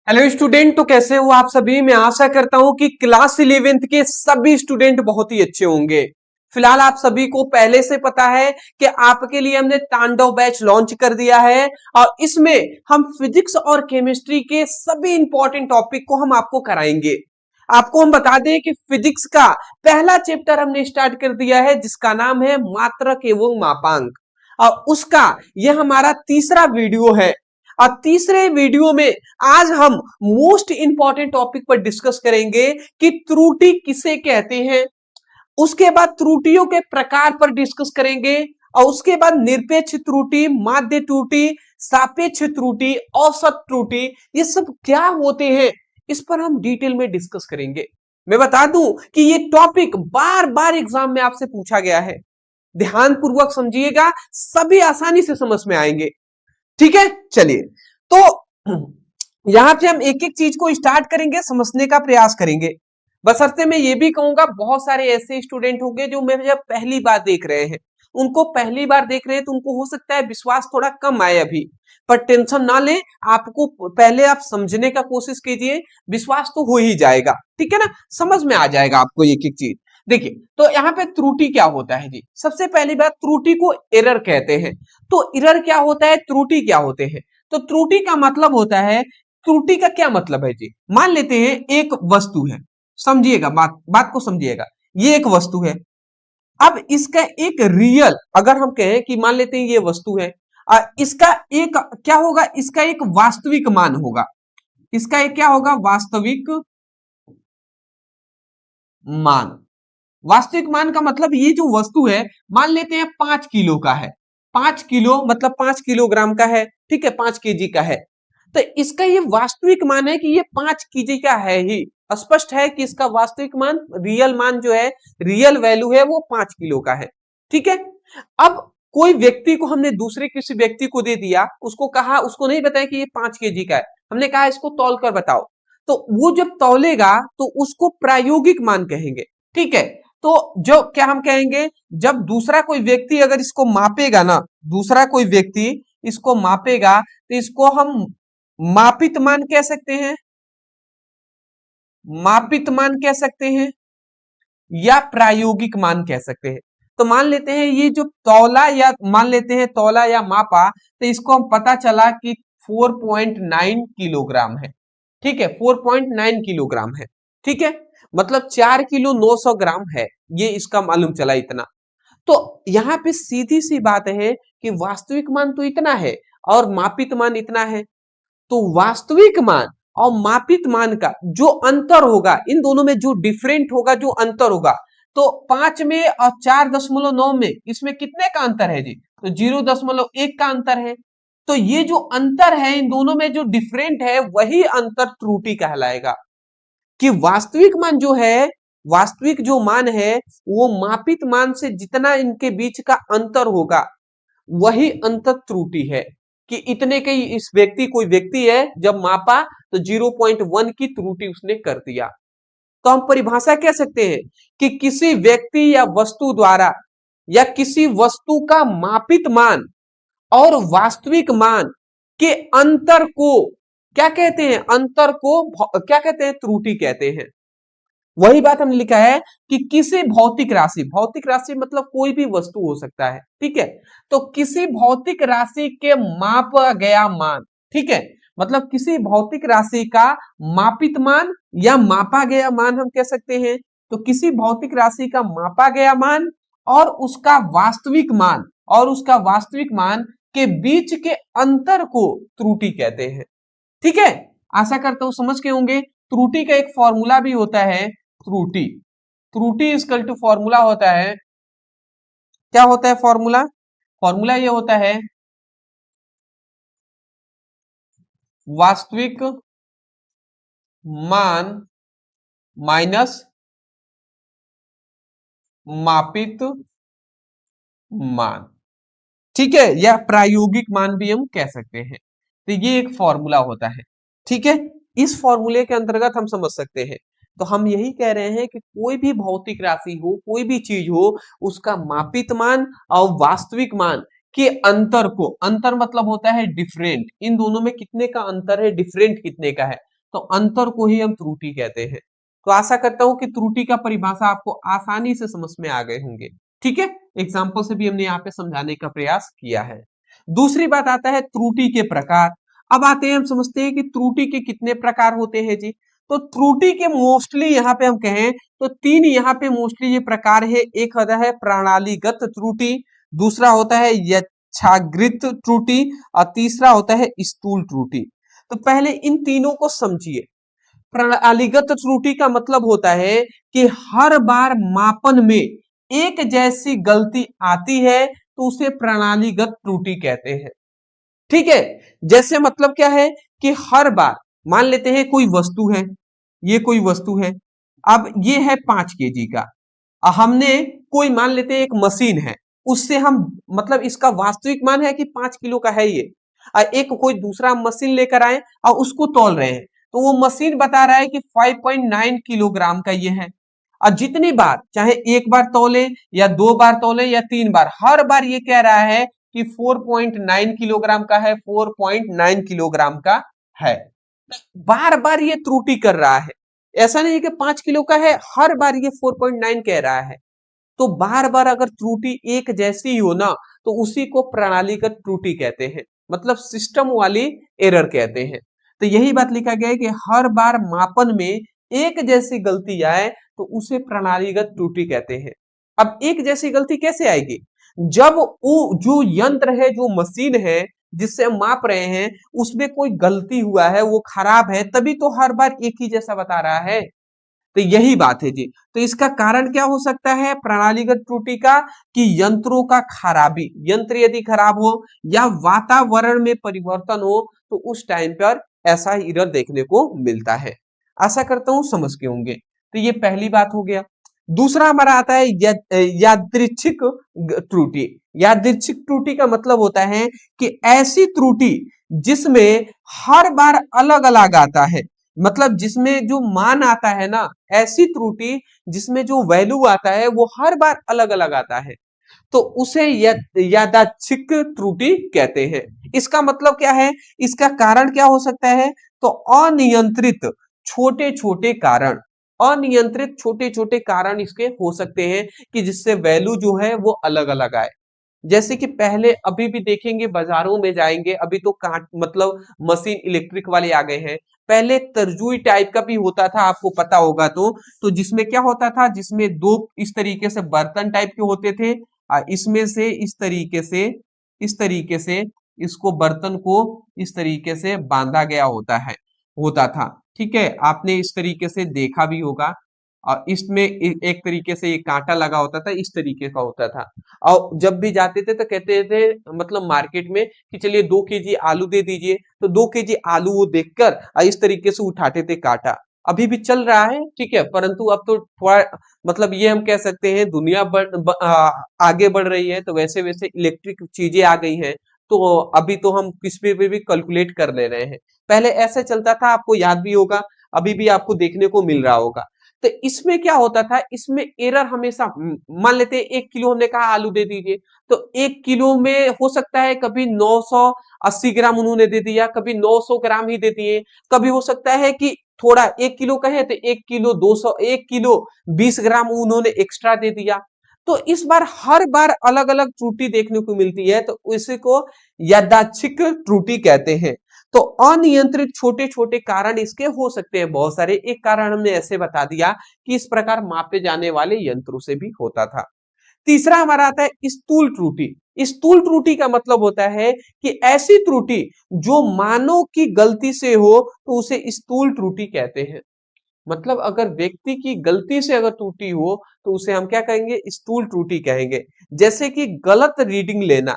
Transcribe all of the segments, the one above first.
Hello student, तो कैसे हो आप सभी। मैं आशा करता हूं कि क्लास 11th के सभी स्टूडेंट बहुत ही अच्छे होंगे। फिलहाल आप सभी को पहले से पता है कि आपके लिए हमने तांडव बैच लॉन्च कर दिया है और इसमें हम फिजिक्स और केमिस्ट्री के सभी इंपॉर्टेंट टॉपिक को हम आपको कराएंगे। आपको हम बता दें कि फिजिक्स का पहला चैप्टर हमने स्टार्ट कर दिया है जिसका नाम है मात्रक एवं मापांक, और उसका यह हमारा तीसरा वीडियो है। और तीसरे वीडियो में आज हम मोस्ट इंपॉर्टेंट टॉपिक पर डिस्कस करेंगे कि त्रुटि किसे कहते हैं। उसके बाद त्रुटियों के प्रकार पर डिस्कस करेंगे और उसके बाद निरपेक्ष त्रुटि, माध्य त्रुटि, सापेक्ष त्रुटि, औसत त्रुटि, ये सब क्या होते हैं इस पर हम डिटेल में डिस्कस करेंगे। मैं बता दूं कि ये टॉपिक बार बार एग्जाम में आपसे पूछा गया है। ध्यान पूर्वक समझिएगा, सभी आसानी से समझ में आएंगे। ठीक है, चलिए तो यहां पे हम एक एक चीज को स्टार्ट करेंगे, समझने का प्रयास करेंगे। बशर्ते मैं ये भी कहूंगा बहुत सारे ऐसे स्टूडेंट होंगे जो मेरे जब पहली बार देख रहे हैं, उनको पहली बार देख रहे हैं तो उनको हो सकता है विश्वास थोड़ा कम आए अभी, पर टेंशन ना ले। आपको पहले आप समझने का कोशिश कीजिए, विश्वास तो हो ही जाएगा। ठीक है ना, समझ में आ जाएगा आपको एक एक चीज। देखिए तो यहाँ पे त्रुटि क्या होता है जी। सबसे पहली बात, त्रुटि को एरर कहते हैं। तो एरर क्या होता है, त्रुटि क्या होते हैं। तो त्रुटि का मतलब होता है, त्रुटि का क्या मतलब है जी। मान लेते हैं एक वस्तु है, समझिएगा बात को समझिएगा। ये एक वस्तु है, अब इसका एक रियल, अगर हम कहें कि मान लेते हैं ये वस्तु है, इसका एक क्या होगा, इसका एक वास्तविक मान होगा। इसका एक क्या होगा, वास्तविक मान। वास्तविक मान का मतलब ये जो वस्तु है, मान लेते हैं 5 किलो का है। 5 किलो मतलब 5 किलोग्राम का है, ठीक है, 5 केजी का है। तो इसका ये वास्तविक मान है कि ये 5 केजी का है ही। स्पष्ट है कि इसका वास्तविक मान, रियल मान जो है, रियल वैल्यू है वो 5 किलो का है। ठीक है, अब कोई व्यक्ति को हमने दूसरे किसी व्यक्ति को दे दिया, उसको कहा, उसको नहीं बताया कि ये 5 केजी का है, हमने कहा इसको तौल कर बताओ। तो वो जब तौलेगा तो उसको प्रायोगिक मान कहेंगे। ठीक है, तो जो क्या हम कहेंगे, जब दूसरा कोई व्यक्ति अगर इसको मापेगा ना, दूसरा कोई व्यक्ति इसको मापेगा तो इसको हम मापित मान कह सकते हैं, मापित मान कह सकते हैं या प्रायोगिक मान कह सकते हैं। तो मान लेते हैं ये जो तौला, या मान लेते हैं तौला या मापा, तो इसको हम पता चला कि 4.9 किलोग्राम है। ठीक है, 4.9 किलोग्राम है। ठीक है, मतलब 4 किलो 900 ग्राम है, ये इसका मालूम चला इतना। तो यहाँ पे सीधी सी बात है कि वास्तविक मान तो इतना है और मापित मान इतना है। तो वास्तविक मान और मापित मान का जो अंतर होगा, इन दोनों में जो डिफरेंट होगा, जो अंतर होगा, तो 5 में और 4.9 में इसमें कितने का अंतर है जी, तो 0.1 का अंतर है। तो ये जो अंतर है, इन दोनों में जो डिफरेंट है, वही अंतर त्रुटि कहलाएगा। कि वास्तविक मान जो है, वास्तविक जो मान है वो मापित मान से जितना इनके बीच का अंतर होगा, वही अंतर त्रुटि है। कि इतने के इस व्यक्ति, कोई व्यक्ति है, जब मापा तो 0.1 की त्रुटि उसने कर दिया। तो हम परिभाषा कह सकते हैं कि किसी व्यक्ति या वस्तु द्वारा, या किसी वस्तु का मापित मान और वास्तविक मान के अंतर को क्या कहते हैं, अंतर को क्या कहते हैं, त्रुटि कहते हैं। वही बात हमने लिखा है कि किसी भौतिक राशि, भौतिक राशि मतलब कोई भी वस्तु हो सकता है। ठीक है, तो किसी भौतिक राशि के मापा गया मान, ठीक है, मतलब किसी भौतिक राशि का मापित मान या मापा गया मान हम कह सकते हैं। तो किसी भौतिक राशि का मापा गया मान और उसका वास्तविक मान, और उसका वास्तविक मान के बीच के अंतर को त्रुटि कहते हैं। ठीक है, आशा करता हूं समझ के होंगे। त्रुटि का एक फॉर्मूला भी होता है, त्रुटि, त्रुटि इक्वल टू फॉर्मूला होता है, क्या होता है फॉर्मूला, फॉर्मूला ये होता है वास्तविक मान माइनस मापित मान। ठीक है, या प्रायोगिक मान भी हम कह सकते हैं। तो ये एक फॉर्मूला होता है। ठीक है, इस फॉर्मूले के अंतर्गत हम समझ सकते हैं। तो हम यही कह रहे हैं कि कोई भी भौतिक राशि हो, कोई भी चीज हो, उसका मापित मान और वास्तविक मान के अंतर को, अंतर मतलब होता है डिफरेंट, इन दोनों में कितने का अंतर है, डिफरेंट कितने का है, तो अंतर को ही हम त्रुटि कहते हैं। तो आशा करता हूं कि त्रुटि का परिभाषा आपको आसानी से समझ में आ गए होंगे। ठीक है, एग्जाम्पल से भी हमने यहाँ पे समझाने का प्रयास किया है। दूसरी बात आता है त्रुटि के प्रकार। अब आते हैं, हम समझते हैं कि त्रुटि के कितने प्रकार होते हैं जी। तो त्रुटि के मोस्टली यहाँ पे हम कहें तो तीन यहाँ पे मोस्टली ये प्रकार है। एक होता है प्रणालीगत त्रुटि, दूसरा होता है यच्छागृत त्रुटि और तीसरा होता है स्थूल त्रुटि। तो पहले इन तीनों को समझिए। प्रणालीगत त्रुटि का मतलब होता है कि हर बार मापन में एक जैसी गलती आती है तो उसे प्रणालीगत त्रुटि कहते हैं। ठीक है, जैसे मतलब क्या है कि हर बार मान लेते हैं कोई वस्तु है, ये कोई वस्तु है, अब ये है 5 kg का, हमने कोई मान लेते हैं एक मशीन है, उससे हम मतलब इसका वास्तविक मान है कि 5 किलो का है ये, एक कोई दूसरा मशीन लेकर आए और उसको तौल रहे हैं, तो वो मशीन बता रहा है कि 5.9 किलोग्राम का ये है। और जितनी बार चाहे एक बार तौले या 2 बार तौले या 3 बार, हर बार ये कह रहा है कि 4.9 किलोग्राम का है, 4.9 किलोग्राम का है। बार बार ये त्रुटि कर रहा है, ऐसा नहीं है कि 5 किलो का है, हर बार ये 4.9 कह रहा है। तो बार बार अगर त्रुटि एक जैसी हो ना, तो उसी को प्रणालीगत त्रुटि कहते हैं, मतलब सिस्टम वाली एरर कहते हैं। तो यही बात लिखा गया है कि हर बार मापन में एक जैसी गलती आए तो उसे प्रणालीगत त्रुटि कहते हैं। अब एक जैसी गलती कैसे आएगी? जब वो जो यंत्र है, जो मशीन है जिससे हम माप रहे हैं, उसमें कोई गलती हुआ है, वो खराब है, तभी तो हर बार एक ही जैसा बता रहा है। तो यही बात है जी। तो इसका कारण क्या हो सकता है प्रणालीगत त्रुटि का? कि यंत्रों का खराबी, यंत्र यदि खराब हो या वातावरण में परिवर्तन हो तो उस टाइम पर ऐसा एरर देखने को मिलता है। आशा करता हूं समझ के होंगे। तो ये पहली बात हो गया। दूसरा हमारा आता है यादृच्छिक त्रुटि। यादृच्छिक त्रुटि का मतलब होता है कि ऐसी त्रुटि जिसमें हर बार अलग अलग आता है, मतलब जिसमें जो मान आता है ना, ऐसी त्रुटि जिसमें जो वैल्यू आता है वो हर बार अलग अलग आता है, तो उसे यादृच्छिक त्रुटि कहते हैं। इसका मतलब क्या है, इसका कारण क्या हो सकता है? तो अनियंत्रित छोटे छोटे कारण, अनियंत्रित छोटे छोटे कारण इसके हो सकते हैं कि जिससे वैल्यू जो है वो अलग अलग आए। जैसे कि पहले अभी भी देखेंगे, बाजारों में जाएंगे, अभी तो काट मतलब मशीन इलेक्ट्रिक वाले आ गए हैं। पहले तरजुई टाइप का भी होता था, आपको पता होगा तो जिसमें क्या होता था, जिसमें दो इस तरीके से बर्तन टाइप के होते थे, इसमें से इस तरीके से इसको बर्तन को इस तरीके से बांधा गया होता था। ठीक है, आपने इस तरीके से देखा भी होगा। और इसमें एक तरीके से ये कांटा लगा होता था, इस तरीके का होता था। और जब भी जाते थे तो कहते थे मतलब मार्केट में कि चलिए 2 kg आलू दे दीजिए, तो 2 kg आलू वो देखकर इस तरीके से उठाते थे कांटा। अभी भी चल रहा है, ठीक है, परंतु अब तो थोड़ा मतलब ये हम कह सकते हैं दुनिया आगे बढ़ रही है, तो वैसे वैसे इलेक्ट्रिक चीजें आ गई हैं, तो अभी तो हम किस पे भी कैलकुलेट कर ले रहे हैं। पहले ऐसे चलता था, आपको याद भी होगा, अभी भी आपको देखने को मिल रहा होगा। तो इसमें क्या होता था, इसमें एरर हमेशा, मान लेते हैं 1 किलो हमने कहा आलू दे दीजिए, तो 1 किलो में हो सकता है कभी 980 ग्राम उन्होंने दे दिया, कभी 900 ग्राम ही दे दिए, कभी हो सकता है कि थोड़ा 1 किलो कहे तो 1 किलो 200, 1 किलो 20 ग्राम उन्होंने एक्स्ट्रा दे दिया। तो इस बार हर बार अलग अलग त्रुटि देखने को मिलती है, तो इसी को यादृच्छिक त्रुटि कहते हैं। तो अनियंत्रित छोटे छोटे कारण इसके हो सकते हैं बहुत सारे। एक कारण हमने ऐसे बता दिया कि इस प्रकार मापे जाने वाले यंत्रों से भी होता था। तीसरा हमारा आता है स्थूल त्रुटि। स्थूल त्रुटि का मतलब होता है कि ऐसी त्रुटि जो मानव की गलती से हो तो उसे स्थूल त्रुटि कहते हैं। मतलब अगर व्यक्ति की गलती से अगर त्रुटि हो तो उसे हम क्या कहेंगे, स्थूल त्रुटि कहेंगे। जैसे कि गलत रीडिंग लेना,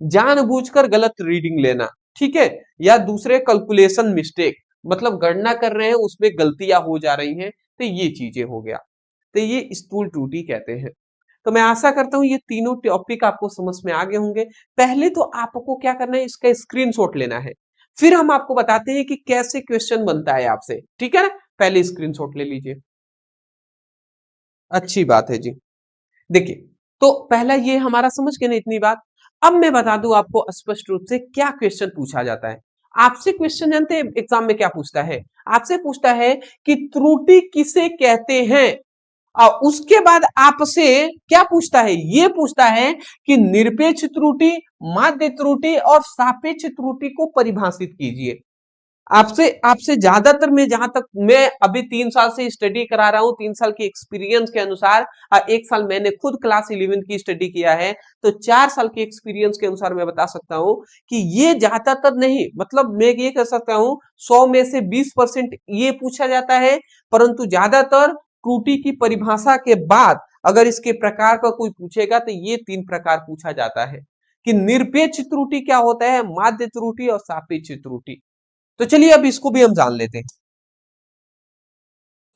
जानबूझकर गलत रीडिंग लेना, ठीक है, या दूसरे कैलकुलेशन मिस्टेक, मतलब गणना कर रहे हैं उसमें गलतियां हो जा रही हैं, तो ये चीजें हो गया, तो ये स्थूल त्रुटि कहते हैं। तो मैं आशा करता हूं ये तीनों टॉपिक आपको समझ में आ गए होंगे। पहले तो आपको क्या करना है, इसका स्क्रीनशॉट लेना है, फिर हम आपको बताते हैं कि कैसे क्वेश्चन बनता है आपसे, ठीक है ना। पहले स्क्रीनशॉट ले लीजिए, अच्छी बात है जी। देखिए, तो पहला ये हमारा समझ गए ना इतनी बात। अब मैं बता दूं आपको स्पष्ट रूप से क्या क्वेश्चन पूछा जाता है। आपसे क्वेश्चन जानते हैं एग्जाम में क्या पूछता है? आपसे पूछता है कि त्रुटि किसे कहते हैं, और उसके बाद आपसे क्या पूछता है? ये पूछता है कि निरपेक्ष त्रुटि, माध्य त्रुटि और सापेक्ष त्रुटि को परिभाषित कीजिए। आपसे आपसे ज्यादातर, मैं जहां तक, मैं अभी 3 साल से स्टडी करा रहा हूं, 3 साल के एक्सपीरियंस के अनुसार, और 1 साल मैंने खुद क्लास 11 की स्टडी किया है, तो 4 साल के एक्सपीरियंस के अनुसार मैं बता सकता हूं कि ये ज्यादातर नहीं, मतलब मैं ये कह सकता हूं 100 में से 20% ये पूछा जाता है, परंतु ज्यादातर त्रुटि की परिभाषा के बाद अगर इसके प्रकार का कोई पूछेगा तो ये 3 प्रकार पूछा जाता है कि निरपेक्ष त्रुटि क्या होता है, माध्य त्रुटि और सापेक्ष त्रुटि। तो चलिए अब इसको भी हम जान लेते हैं।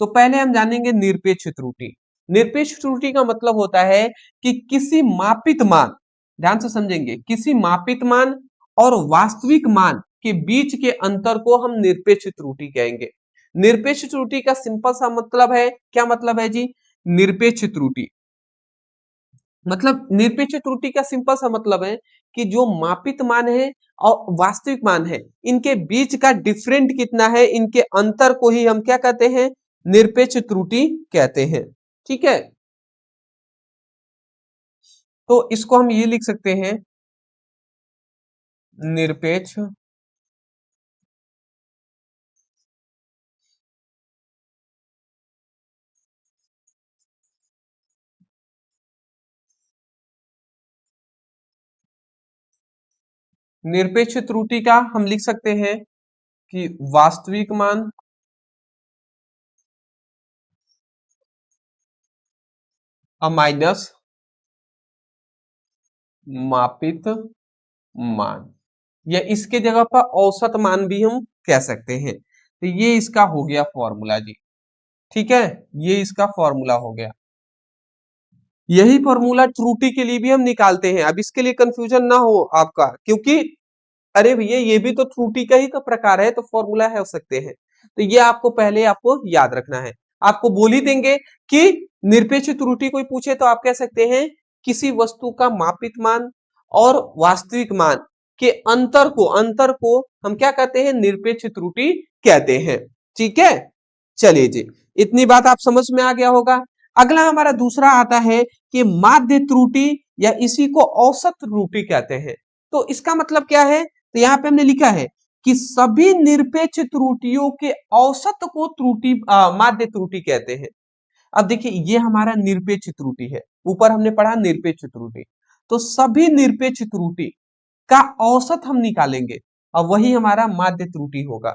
तो पहले हम जानेंगे निरपेक्ष त्रुटि। निरपेक्ष त्रुटि का मतलब होता है कि किसी मापित मान, ध्यान से समझेंगे, किसी मापित मान और वास्तविक मान के बीच के अंतर को हम निरपेक्ष त्रुटि कहेंगे। निरपेक्ष त्रुटि का सिंपल सा मतलब है, क्या मतलब है जी? निरपेक्ष त्रुटि मतलब, निरपेक्ष त्रुटि का सिंपल सा मतलब है कि जो मापित मान है और वास्तविक मान है, इनके बीच का डिफरेंट कितना है, इनके अंतर को ही हम क्या कहते हैं? निरपेक्ष त्रुटि कहते हैं। ठीक है, तो इसको हम ये लिख सकते हैं, निरपेक्ष निरपेक्ष त्रुटि का हम लिख सकते हैं कि वास्तविक मान माइनस मापित मान, या इसके जगह पर औसत मान भी हम कह सकते हैं। तो ये इसका हो गया फॉर्मूला जी। ठीक है, ये इसका फॉर्मूला हो गया। यही फॉर्मूला त्रुटि के लिए भी हम निकालते हैं। अब इसके लिए कंफ्यूजन ना हो आपका, क्योंकि अरे भैया ये भी तो त्रुटि का ही तो प्रकार है, तो फॉर्मूला है हो सकते हैं। तो ये आपको पहले आपको याद रखना है। आपको बोल ही देंगे कि निरपेक्ष त्रुटि कोई पूछे तो आप कह सकते हैं किसी वस्तु का मापित मान और वास्तविक मान के अंतर को हम क्या कहते हैं? निरपेक्ष त्रुटि कहते हैं। ठीक है, चलिए जी, इतनी बात आप समझ में आ गया होगा। अगला हमारा दूसरा आता है कि माध्य त्रुटि, या इसी को औसत त्रुटि कहते हैं। तो इसका मतलब क्या है? तो यहाँ पे हमने लिखा है कि सभी निरपेक्ष त्रुटियों के औसत को त्रुटि, माध्य त्रुटि कहते हैं। अब देखिए ये हमारा निरपेक्ष त्रुटि है, ऊपर हमने पढ़ा निरपेक्ष त्रुटि, तो सभी निरपेक्ष त्रुटि का औसत हम निकालेंगे और वही हमारा माध्य त्रुटि होगा।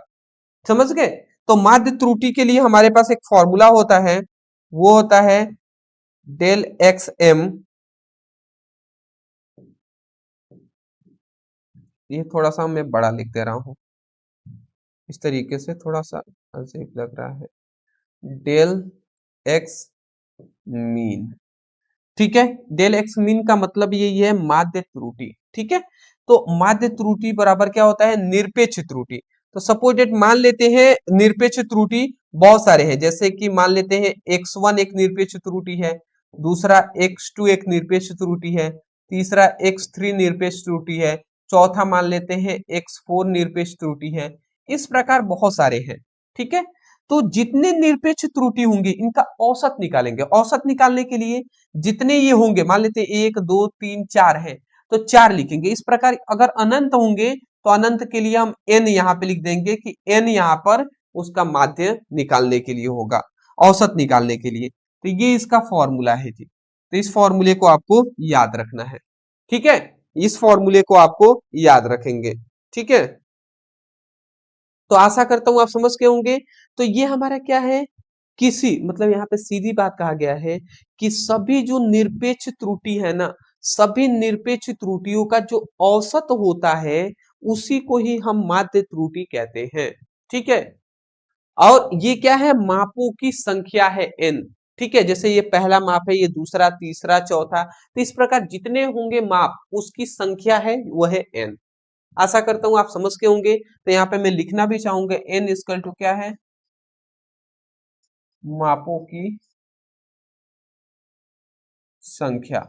समझ गए? तो माध्य त्रुटि के लिए हमारे पास एक फॉर्मूला होता है, वो होता है डेल एक्स एम। ये थोड़ा सा मैं बड़ा लिख दे रहा हूं, इस तरीके से थोड़ा सा अजीब लग रहा है। डेल एक्स मीन, ठीक है, डेल एक्स मीन का मतलब यही है माध्य त्रुटि। ठीक है, तो माध्य त्रुटि बराबर क्या होता है? निरपेक्ष त्रुटि। तो सपोज मान लेते हैं निरपेक्ष त्रुटि बहुत सारे हैं, जैसे कि मान लेते हैं x1 एक निरपेक्ष त्रुटि है, दूसरा x2 एक निरपेक्ष त्रुटि है, तीसरा x3 निरपेक्ष त्रुटि है, चौथा मान लेते हैं x4 निरपेक्ष त्रुटि है। इस प्रकार बहुत सारे हैं। ठीक है, तो जितने निरपेक्ष त्रुटि होंगे इनका औसत निकालेंगे। औसत निकालने के लिए जितने ये होंगे, मान लेते हैं 1 2 3 4 है, तो 4 लिखेंगे। इस प्रकार अगर अनंत होंगे तो अनंत के लिए हम n यहाँ पे लिख देंगे कि n यहाँ पर उसका माध्य निकालने के लिए होगा, औसत निकालने के लिए। तो ये इसका फॉर्मूला है जी। तो इस फॉर्मूले को आपको याद रखना है। ठीक है, इस फॉर्मूले को आपको याद रखेंगे। ठीक है, तो आशा करता हूं आप समझ गए होंगे। तो ये हमारा क्या है? किसी, मतलब यहाँ पे सीधी बात कहा गया है कि सभी जो निरपेक्ष त्रुटि है ना, सभी निरपेक्ष त्रुटियों का जो औसत होता है उसी को ही हम माध्य त्रुटि कहते हैं। ठीक है, और ये क्या है? मापों की संख्या है n। ठीक है, जैसे ये पहला माप है, ये दूसरा, तीसरा, चौथा, तो इस प्रकार जितने होंगे माप उसकी संख्या है वह है n। आशा करता हूं आप समझ के होंगे। तो यहाँ पे मैं लिखना भी चाहूंगा n इक्वल टू क्या है? मापों की संख्या।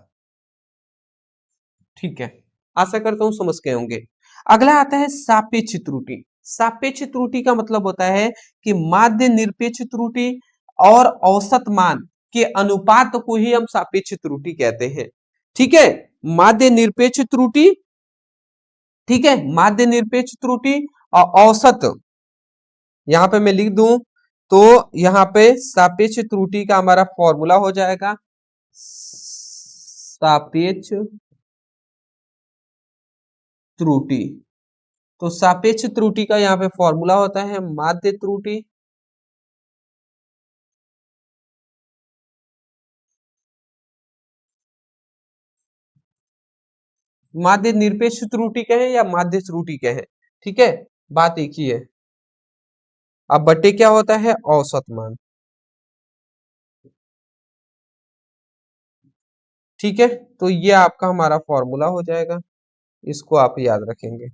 ठीक है, आशा करता हूं समझ गए होंगे। अगला आता है सापेक्ष त्रुटि। सापेक्ष त्रुटि का मतलब होता है कि माध्य निरपेक्ष त्रुटि और औसत मान के अनुपात को ही हम सापेक्ष त्रुटि कहते हैं। ठीक है, माध्य निरपेक्ष त्रुटि, ठीक है, माध्य निरपेक्ष त्रुटि और औसत, यहां पे मैं लिख दूं तो यहां पे सापेक्ष त्रुटि का हमारा फॉर्मूला हो जाएगा सापेक्ष त्रुटि। तो सापेक्ष त्रुटि का यहाँ पे फॉर्मूला होता है माध्य त्रुटि माध्य निरपेक्ष त्रुटि कहें या माध्य त्रुटि कहें, ठीक है, बात एक ही है। अब बट्टे क्या होता है, औसत मान। ठीक है, तो ये आपका हमारा फॉर्मूला हो जाएगा, इसको आप याद रखेंगे,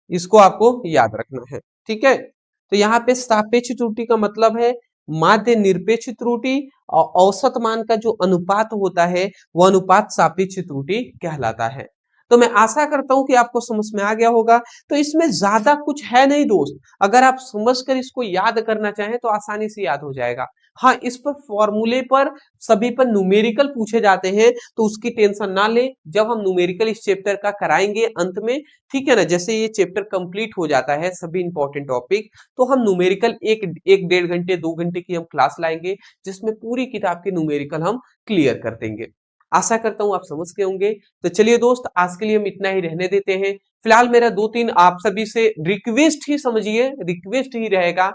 इसको आपको याद रखना है। ठीक है, तो यहाँ पे सापेक्ष त्रुटि का मतलब है माध्य निरपेक्ष त्रुटि और औसत मान का जो अनुपात होता है वह अनुपात सापेक्ष त्रुटि कहलाता है। तो मैं आशा करता हूं कि आपको समझ में आ गया होगा। तो इसमें ज्यादा कुछ है नहीं दोस्त, अगर आप समझकर इसको याद करना चाहें तो आसानी से याद हो जाएगा। हाँ, इस पर फॉर्मूले पर सभी पर न्यूमेरिकल पूछे जाते हैं, तो उसकी टेंशन ना ले, जब हम न्यूमेरिकल इस चैप्टर का कराएंगे अंत में, ठीक है ना, जैसे ये चैप्टर कंप्लीट हो जाता है सभी इंपॉर्टेंट टॉपिक, तो हम न्यूमेरिकल एक डेढ़ घंटे 2 घंटे की हम क्लास लाएंगे जिसमें पूरी किताब के न्यूमेरिकल हम क्लियर कर देंगे। आशा करता हूं आप समझ गए होंगे। तो चलिए दोस्त, आज के लिए हम इतना ही रहने देते हैं। फिलहाल मेरा 2-3 आप सभी से रिक्वेस्ट ही समझिए, रिक्वेस्ट ही रहेगा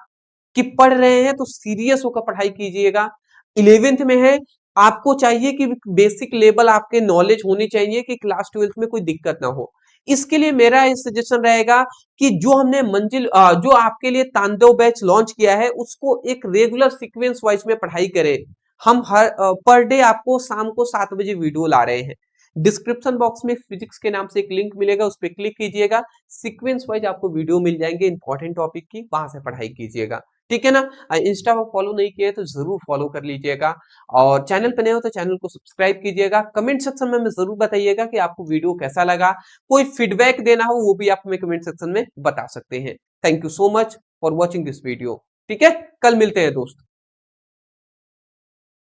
कि पढ़ रहे हैं तो सीरियस होकर पढ़ाई कीजिएगा। 11th में है, आपको चाहिए कि बेसिक लेवल आपके नॉलेज होनी चाहिए कि क्लास 12th में कोई दिक्कत ना हो। इसके लिए मेरा सजेशन रहेगा कि जो हमने जो आपके लिए तांडव बैच लॉन्च किया है उसको एक रेगुलर सीक्वेंस वाइज में पढ़ाई करें। हम हर पर डे आपको शाम को 7 बजे वीडियो ला रहे हैं। डिस्क्रिप्शन बॉक्स में फिजिक्स के नाम से एक लिंक मिलेगा, उस पर क्लिक कीजिएगा, सीक्वेंस वाइज आपको वीडियो मिल जाएंगे इंपॉर्टेंट टॉपिक की, वहां से पढ़ाई कीजिएगा। ठीक है ना। इंस्टा पर फॉलो नहीं किया तो जरूर फॉलो कर लीजिएगा, और चैनल पर नए हो तो चैनल को सब्सक्राइब कीजिएगा। कमेंट सेक्शन में जरूर बताइएगा कि आपको वीडियो कैसा लगा, कोई फीडबैक देना हो वो भी आप हमें कमेंट सेक्शन में बता सकते हैं। Thank you so much for watching this video. ठीक है, कल मिलते हैं दोस्त।